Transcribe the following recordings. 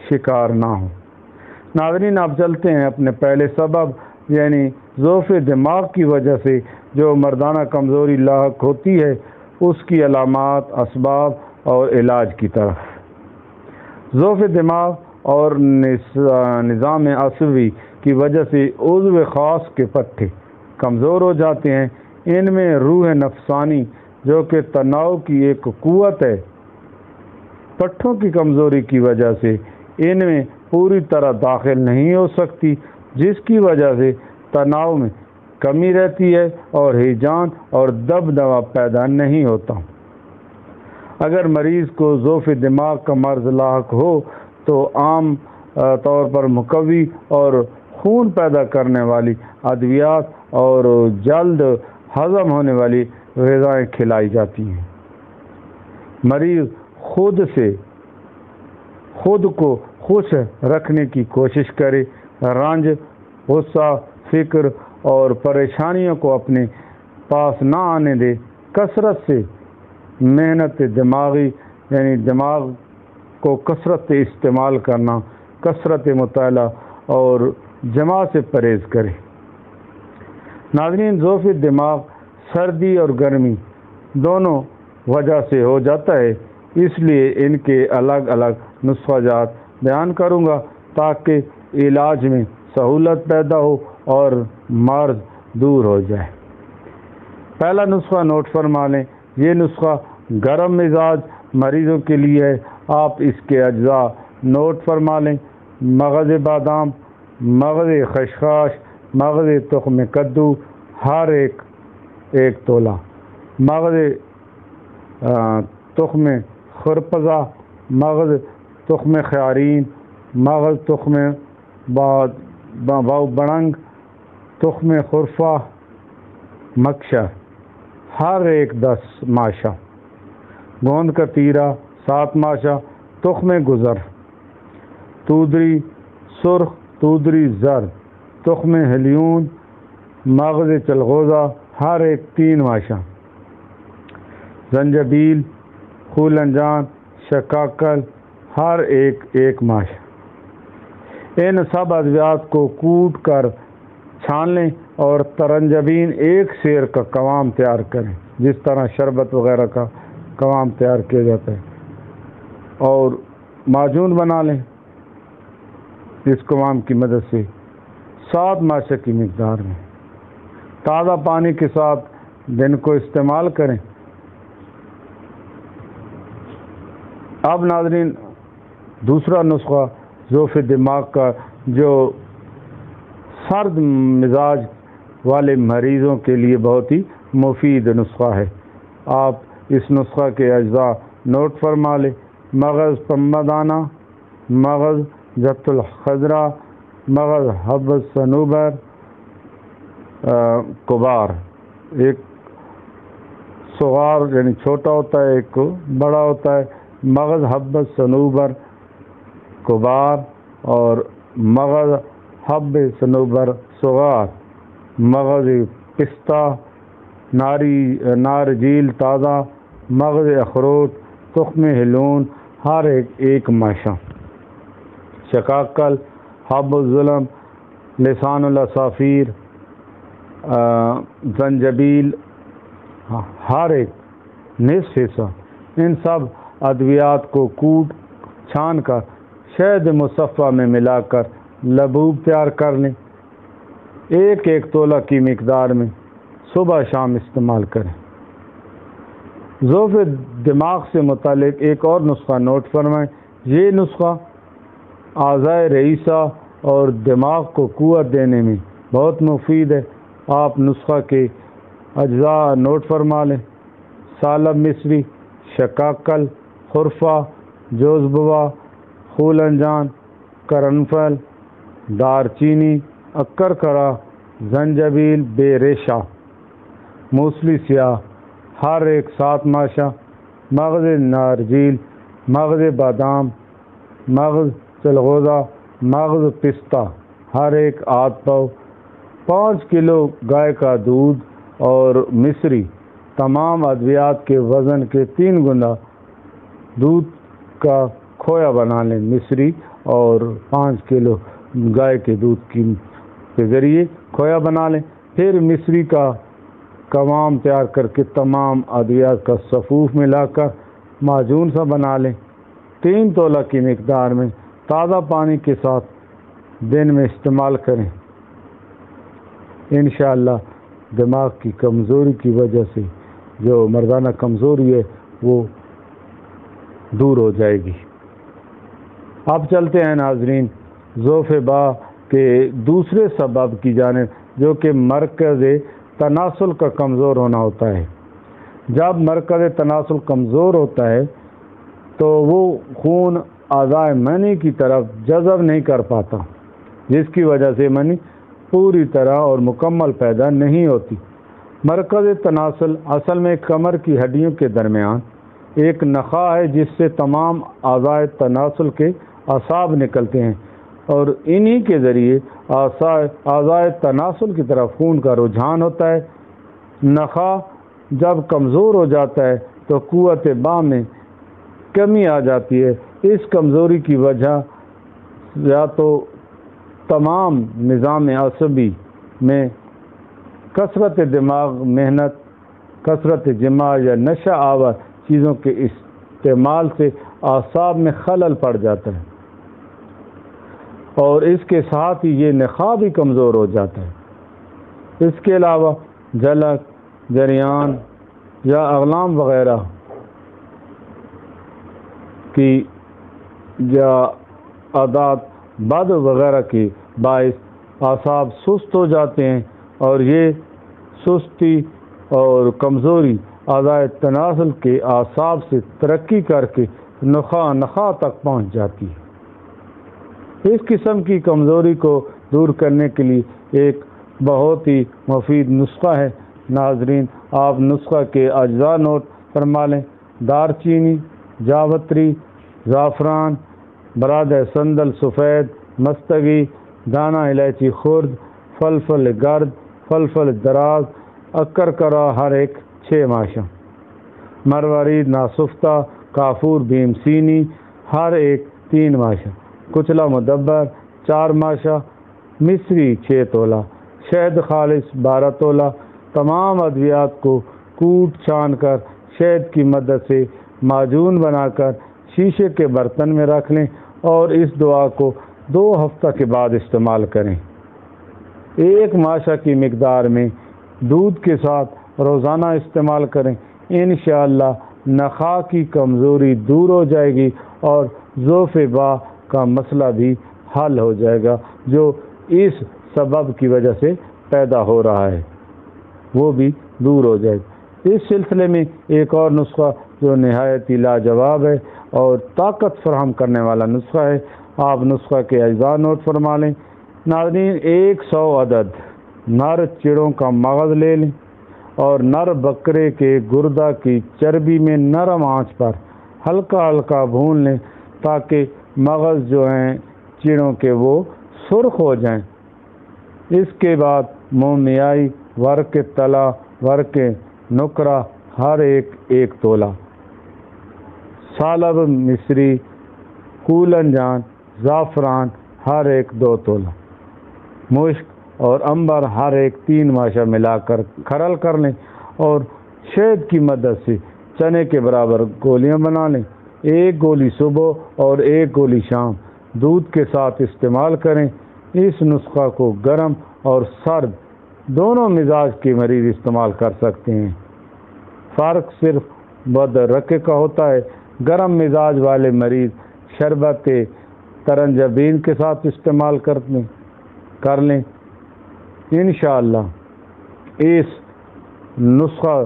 شکار نہ ہوں۔ ناظرین، آپ چلتے ہیں اپنے پہلے سبب یعنی ضعف دماغ کی وجہ سے جو مردانہ کمزوری لاحق ہوتی ہے اس کی علامات، اسباب اور علاج کی طرف۔ ضعف دماغ اور نظام عصبی کی وجہ سے عضو خاص کے پٹھے کمزور ہو جاتے ہیں۔ ان میں روح نفسانی جو کہ تناؤ کی ایک قوت ہے، پٹھوں کی کمزوری کی وجہ سے ان میں پوری طرح داخل نہیں ہو سکتی، جس کی وجہ سے تناؤ میں کمی رہتی ہے اور ہیجان اور دبدبا پیدا نہیں ہوتا۔ اگر مریض کو ضعف دماغ کا مرض لاحق ہو تو عام طور پر مقوی اور خون پیدا کرنے والی ادویات اور جلد ہضم ہونے والی غذائیں کھلائی جاتی ہیں۔ مریض خود کو خوش رکھنے کی کوشش کرے، رنج، غصہ، فکر اور پریشانیوں کو اپنے پاس نہ آنے دے، کثرت سے محنت دماغی یعنی دماغ کو کثرت سے استعمال کرنا، کثرت مطالعہ اور جماع سے پرہیز کرے۔ ناظرین، ضعف دماغ سردی اور گرمی دونوں وجہ سے ہو جاتا ہے، اس لیے ان کے الگ الگ نسخہ جات بیان کروں گا تاکہ علاج میں سہولت پیدا ہو اور مرض دور ہو جائے۔ پہلا نسخہ نوٹ فرما لیں۔ یہ نسخہ گرم مزاج مریضوں کے لیے ہے۔ آپ اس کے اجزاء نوٹ فرما لیں۔ مغز بادام، مغز خشخاش، مغز تخم کدو ہر ایک تولہ، مغز تخم خرپزہ، مغز تخم خیارین، مغز تخم بڑنگ، تخم خرفہ مکشر ہر ایک 10 ماشا، گوند کا تیرہ 7 ماشا، تخم گزر، تودری سرخ، تودری زرد، تخم ہلیون، مغز چلغوزہ ہر ایک 3 ماشا، زنجبیل، خولنجان، شکاکل ہر ایک 1 ماشا۔ ان سب ادویات کو کوٹ کر چھان لیں اور ترنجبین 1 سیر کا قوام تیار کریں، جس طرح شربت وغیرہ کا قوام تیار کیا جاتا ہے، اور معجون بنا لیں۔ اس قوام کی مدد سے 7 ماشا کی مقدار میں تازہ پانی کے ساتھ دن کو استعمال کریں۔ اب ناظرین، دوسرا نسخہ ضعف دماغ کا جو سرد مزاج والے مریضوں کے لیے بہت ہی مفید نسخہ ہے۔ آپ اس نسخہ کے اجزاء نوٹ فرما لیں۔ مغز پمبدانہ، مغز جت الخضرا، مغز حب صنوبر کبار، ایک صغار یعنی چھوٹا ہوتا ہے، ایک بڑا ہوتا ہے، مغز حب صنوبر کبار اور مغز حب صنوبر صغار، مغز پستہ، نارجیل تازہ، مغز اخروٹ، تخم ہلون ہر ایک 1 ماشا، شکاکل، حب الظلم، لسان العصافیر، زنجبیل ہر ایک نصف حصہ۔ ان سب ادویات کو کوٹ چھان کر شہد مصفہ میں ملا کر لبوب تیار کر لیں۔ 1 تولہ کی مقدار میں صبح شام استعمال کریں۔ ضعف دماغ سے متعلق ایک اور نسخہ نوٹ فرمائیں۔ یہ نسخہ اعضائے رئیسہ اور دماغ کو قوت دینے میں بہت مفید ہے۔ آپ نسخہ کے اجزاء نوٹ فرما لیں۔ سالب مصری، شکاکل، خرفہ، جوزبوا، خولنجان، کرنفل، دار چینی، اکرکرا، زنجبیل بے ریشہ، موسلی سیاہ ہر ایک 7 ماشا، مغز نارجیل، مغز بادام، مغز چلغوزہ، مغز پستہ ہر ایک 8 پاؤ، 5 کلو گائے کا دودھ اور مصری تمام ادویات کے وزن کے 3 گنا دودھ کا کھویا بنا لیں۔ مصری اور 5 کلو گائے کے دودھ کے ذریعے کھویا بنا لیں۔ پھر مصری کا قوام تیار کر کے تمام ادویات کا صفوف میں لا کر معجون سا بنا لیں۔ 3 تولہ کی مقدار میں تازہ پانی کے ساتھ دن میں استعمال کریں۔ انشاءاللہ دماغ کی کمزوری کی وجہ سے جو مردانہ کمزوری ہے وہ دور ہو جائے گی۔ اب چلتے ہیں ناظرین ضعف با کے دوسرے سبب کی جانب، جو کہ مرکز تناسل کا کمزور ہونا ہوتا ہے۔ جب مرکز تناسل کمزور ہوتا ہے تو وہ خون اعضائے منی کی طرف جذب نہیں کر پاتا، جس کی وجہ سے منی پوری طرح اور مکمل پیدا نہیں ہوتی۔ مرکز تناسل اصل میں کمر کی ہڈیوں کے درمیان ایک نخاع ہے جس سے تمام اعضائے تناسل کے اعصاب نکلتے ہیں، اور انہی کے ذریعے اعضائے تناسل کی طرف خون کا رجحان ہوتا ہے۔ نخاع جب کمزور ہو جاتا ہے تو قوت با میں کمی آ جاتی ہے۔ اس کمزوری کی وجہ یا تو تمام نظام عصبی میں کثرت دماغ محنت، کثرت جماع یا نشہ آور چیزوں کے استعمال سے اعصاب میں خلل پڑ جاتا ہے، اور اس کے ساتھ ہی یہ نخاع بھی کمزور ہو جاتا ہے۔ اس کے علاوہ جلک، جریان یا اغلام وغیرہ کی یا عادات بد وغیرہ کی باعث اعصاب سست ہو جاتے ہیں، اور یہ سستی اور کمزوری اعضائے تناسل کے اعصاب سے ترقی کر کے نخاع تک پہنچ جاتی ہے۔ اس قسم کی کمزوری کو دور کرنے کے لیے ایک بہت ہی مفید نسخہ ہے۔ ناظرین آپ نسخہ کے اجزاء نوٹ فرما لیں: دار چینی، جاوتری، زعفران، براد سندل سفید، مستگی، دانہ الائچی خرد، فلفل گرد، فلفل دراز، اکر کرا ہر ایک 6 ماشا، مروارید ناسفتہ، کافور بھیم سینی ہر ایک 3 ماشا، کچلا مدبر 4 ماشا، مصری 6 تولہ، شہد خالص 12 تولہ۔ تمام ادویات کو کوٹ چھان کر شہد کی مدد سے معجون بنا کر شیشے کے برتن میں رکھ لیں، اور اس دعا کو 2 ہفتہ کے بعد استعمال کریں۔ 1 ماشا کی مقدار میں دودھ کے ساتھ روزانہ استعمال کریں۔ انشاءاللہ نخاع کی کمزوری دور ہو جائے گی، اور ضعف با کا مسئلہ بھی حل ہو جائے گا جو اس سبب کی وجہ سے پیدا ہو رہا ہے، وہ بھی دور ہو جائے گا۔ اس سلسلے میں ایک اور نسخہ جو نہایت ہی لاجواب ہے اور طاقت فراہم کرنے والا نسخہ ہے، آپ نسخہ کے اجزاء نوٹ فرما لیں۔ ناظرین 100 عدد نر چڑوں کا مغز لے لیں، اور نر بکرے کے گردہ کی چربی میں نرم آنچ پر ہلکا ہلکا بھون لیں تاکہ مغز جو ہیں چڑوں کے وہ سرخ ہو جائیں۔ اس کے بعد مومیائی، ورق تلا، ورق نکرہ ہر ایک 1 تولہ، سالب مصری، کولن جان، زعفران ہر ایک 2 تولہ، مشک اور عنبر ہر ایک 3 ماشا ملا کر کھرل کر لیں، اور شہد کی مدد سے چنے کے برابر گولیاں بنا لیں۔ 1 گولی صبح اور 1 گولی شام دودھ کے ساتھ استعمال کریں۔ اس نسخہ کو گرم اور سرد دونوں مزاج کے مریض استعمال کر سکتے ہیں۔ فرق صرف بدرقے کا ہوتا ہے۔ گرم مزاج والے مریض شربت ترنجبین کے ساتھ استعمال کر لیں۔ انشاءاللہ اس نسخہ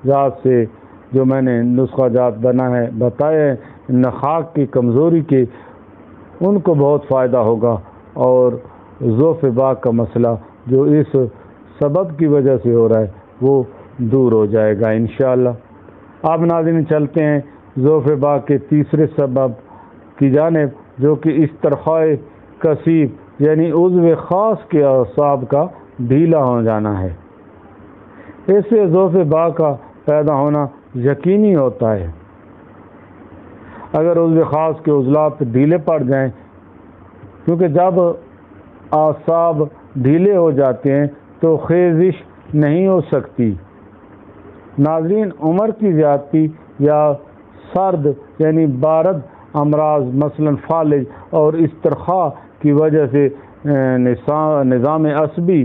جات سے جو میں نے نسخہ جات بتائے ہیں نخاع کی کمزوری کے، ان کو بہت فائدہ ہوگا، اور ضعف با کا مسئلہ جو اس سبب کی وجہ سے ہو رہا ہے وہ دور ہو جائے گا انشاءاللہ۔ اب ناظرین چلتے ہیں ضعف با کے تیسرے سبب کی جانب، جو کہ استرخاء کثیف یعنی عضو خاص کے اعصاب کا ڈھیلا ہو جانا ہے۔ اس سے ضعف با کا پیدا ہونا یقینی ہوتا ہے۔ اگر عضو خاص کے عضلات ڈھیلے پڑ جائیں کیونکہ جب اعصاب ڈھیلے ہو جاتے ہیں تو خیزش نہیں ہو سکتی۔ ناظرین، عمر کی زیادتی یا سرد یعنی بارد امراض مثلا فالج اور استرخاء کی وجہ سے نظام عصبی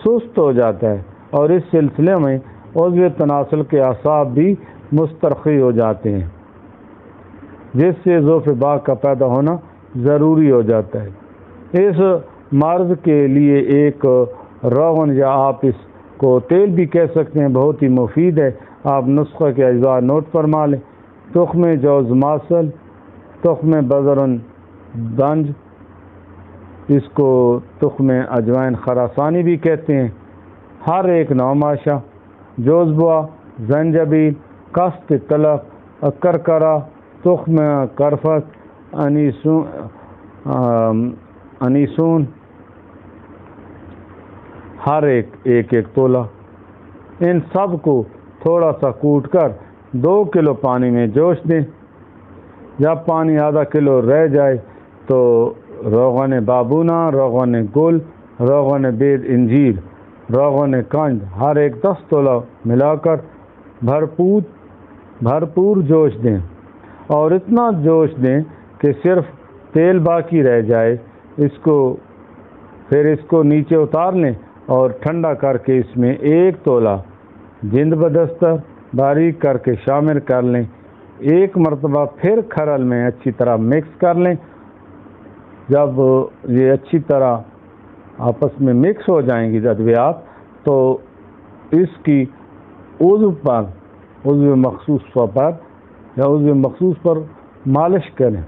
سست ہو جاتا ہے، اور اس سلسلے میں عضو تناسل کے اعصاب بھی مسترخی ہو جاتے ہیں، جس سے ضعف باک کا پیدا ہونا ضروری ہو جاتا ہے۔ اس مرض کے لیے ایک روغن یا آپ اس کو تیل بھی کہہ سکتے ہیں بہت ہی مفید ہے۔ آپ نسخہ کے اجزاء نوٹ فرما لیں: تخم جوز ماسل، تخم بزرن دنج، اس کو تخم اجوائن خراسانی بھی کہتے ہیں، ہر ایک نوماشا، جوز بوا، زنجبیل، کست تلف، کرکرا، تخم کرفت، انیسون، ہر ایک تولہ۔ ان سب کو تھوڑا سا کوٹ کر 2 کلو پانی میں جوش دیں۔ جب پانی آدھا کلو رہ جائے تو روغن بابونا، روغن گل، روغن بید انجیر، روغن کنج ہر ایک 10 تولہ ملا کر بھرپور جوش دیں، اور اتنا جوش دیں کہ صرف تیل باقی رہ جائے۔ پھر اس کو نیچے اتار لیں اور ٹھنڈا کر کے اس میں 1 تولہ جند بدستر باریک کر کے شامل کر لیں۔ ایک مرتبہ پھر کھرل میں اچھی طرح مکس کر لیں۔ جب یہ اچھی طرح آپس میں مکس ہو جائیں گی ادویات، تو اس کی عضو مخصوص پر مالش کریں۔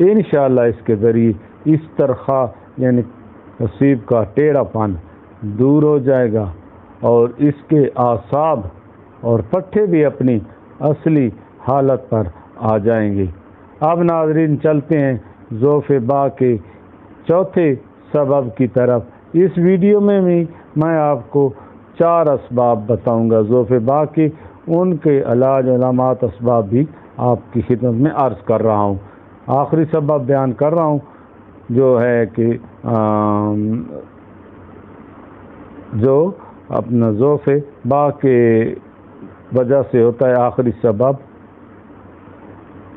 انشاءاللہ اس کے ذریعے استرخاء یعنی تصیب کا ٹیڑھا پن دور ہو جائے گا، اور اس کے اعصاب اور پٹھے بھی اپنی اصلی حالت پر آ جائیں گے۔ اب ناظرین چلتے ہیں ضعف باک کے چوتھے سبب کی طرف۔ اس ویڈیو میں بھی میں آپ کو 4 اسباب بتاؤں گا ضعف باک کے، ان کے علاج علامات اسباب بھی آپ کی خدمت میں عرض کر رہا ہوں۔ آخری سبب بیان کر رہا ہوں جو ہے کہ جو اپنا ضعف باک کے وجہ سے ہوتا ہے، آخری سبب۔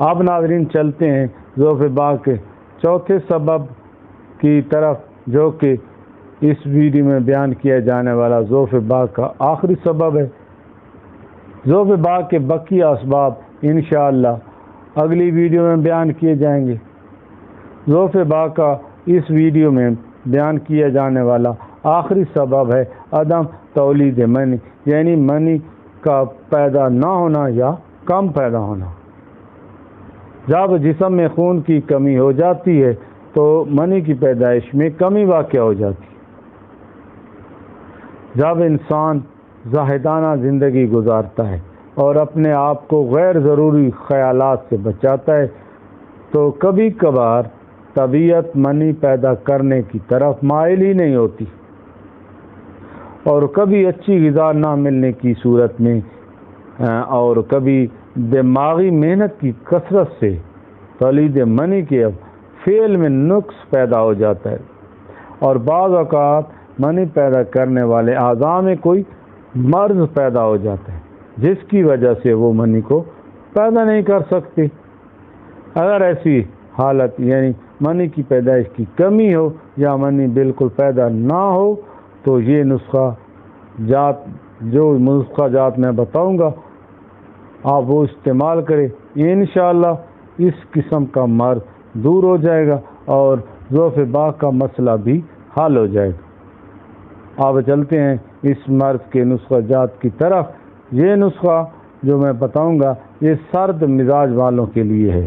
اب ناظرین چلتے ہیں ضعف باک کے چوتھے سبب کی طرف، جو کہ اس ویڈیو میں بیان کیا جانے والا ضعف باک کا آخری سبب ہے۔ ضعف باک کے بقیہ اسباب انشاءاللہ اگلی ویڈیو میں بیان کیے جائیں گے۔ ضعف باک کا اس ویڈیو میں بیان کیا جانے والا آخری سبب ہے عدم تولید منی، یعنی منی کا پیدا نہ ہونا یا کم پیدا ہونا۔ جب جسم میں خون کی کمی ہو جاتی ہے تو منی کی پیدائش میں کمی واقع ہو جاتی ہے۔ جب انسان زاہدانہ زندگی گزارتا ہے اور اپنے آپ کو غیر ضروری خیالات سے بچاتا ہے تو کبھی کبھار طبیعت منی پیدا کرنے کی طرف مائل ہی نہیں ہوتی، اور کبھی اچھی غذا نہ ملنے کی صورت میں اور کبھی دماغی محنت کی کثرت سے تولید منی کے فعل میں نقص پیدا ہو جاتا ہے، اور بعض اوقات منی پیدا کرنے والے اعضاء میں کوئی مرض پیدا ہو جاتا ہے جس کی وجہ سے وہ منی کو پیدا نہیں کر سکتے۔ اگر ایسی حالت یعنی منی کی پیدائش کی کمی ہو یا منی بالکل پیدا نہ ہو تو یہ نسخہ جات میں بتاؤں گا آپ وہ استعمال کریں، انشاءاللہ اس قسم کا مرض دور ہو جائے گا اور ضعف باک کا مسئلہ بھی حل ہو جائے گا۔ آپ چلتے ہیں اس مرض کے نسخہ جات کی طرف۔ یہ نسخہ جو میں بتاؤں گا یہ سرد مزاج والوں کے لیے ہے۔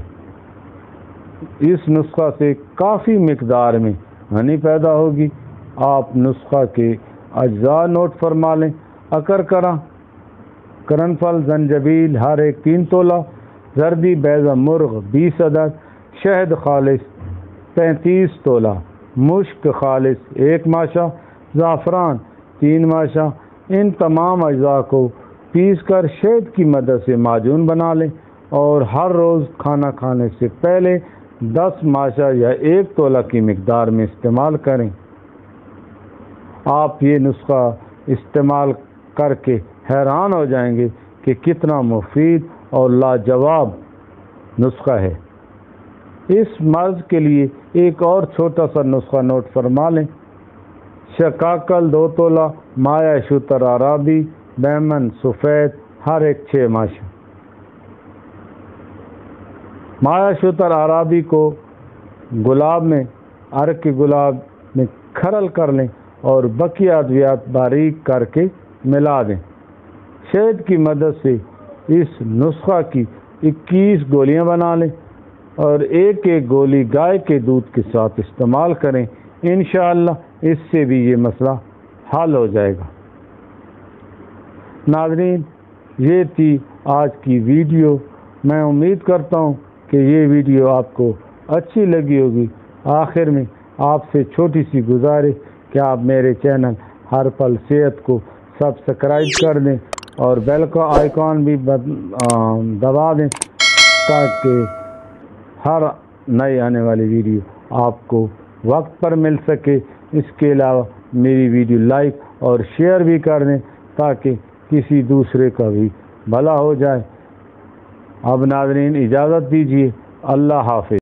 اس نسخہ سے کافی مقدار میں منی پیدا ہوگی۔ آپ نسخہ کے اجزاء نوٹ فرما لیں: اکرکرا، کرنفل، زنجبیل ہر ایک 3 تولہ، زردی بیضہ مرغ 20 عدد، شہد خالص 35 تولہ، مشک خالص 1 ماشا، زعفران 3 ماشا۔ ان تمام اجزاء کو پیس کر شہد کی مدد سے معجون بنا لیں اور ہر روز کھانا کھانے سے پہلے 10 ماشا یا 1 تولہ کی مقدار میں استعمال کریں۔ آپ یہ نسخہ استعمال کر کے حیران ہو جائیں گے کہ کتنا مفید اور لاجواب نسخہ ہے۔ اس مرض کے لیے ایک اور چھوٹا سا نسخہ نوٹ فرما لیں۔ شقاقل 2 تولہ، مایہ شتر عرابی، بیمن سفید، ہر ایک 6 ماشا۔ مایہ شتر عرابی کو گلاب میں، عرق گلاب میں کھرل کر لیں اور بقیہ ادویات باریک کر کے ملا دیں۔ شہد کی مدد سے اس نسخہ کی 21 گولیاں بنا لیں اور ایک گولی گائے کے دودھ کے ساتھ استعمال کریں۔ انشاءاللہ اس سے بھی یہ مسئلہ حل ہو جائے گا۔ ناظرین، یہ تھی آج کی ویڈیو۔ میں امید کرتا ہوں کہ یہ ویڈیو آپ کو اچھی لگی ہوگی۔ آخر میں آپ سے چھوٹی سی گزارش کہ آپ میرے چینل ہر پل صحت کو سبسکرائب کر دیں اور بیل کا آئیکن بھی دبا دیں تاکہ ہر نئی آنے والی ویڈیو آپ کو وقت پر مل سکے۔ اس کے علاوہ میری ویڈیو لائک اور شیئر بھی کر دیں تاکہ کسی دوسرے کا بھی بھلا ہو جائے۔ اب ناظرین اجازت دیجیے، اللہ حافظ۔